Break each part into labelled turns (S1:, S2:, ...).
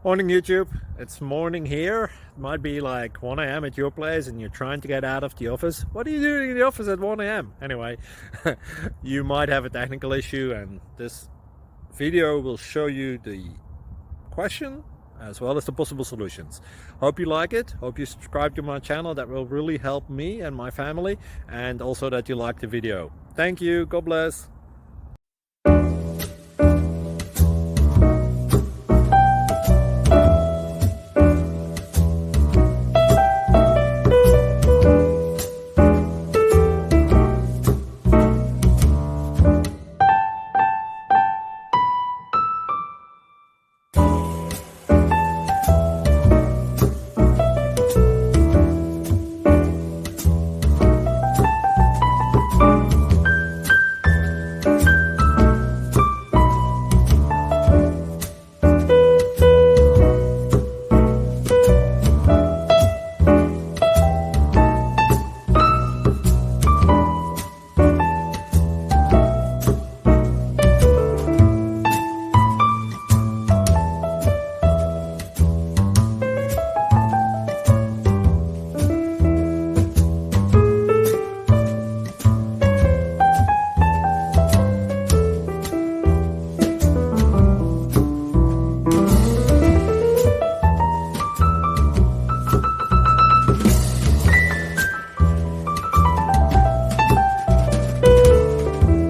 S1: Morning YouTube, it's morning here. It might be like 1 a.m. at your place and you're trying to get out of the office. What are you doing in the office at 1 a.m.? Anyway, you might have a technical issue and this video will show you the question as well as the possible solutions. Hope you like it, hope you subscribe to my channel. That will really help me and my family, and also that you like the video. Thank you, God bless.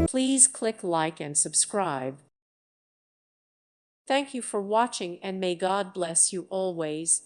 S2: Please click like and subscribe. Thank you for watching and may God bless you always.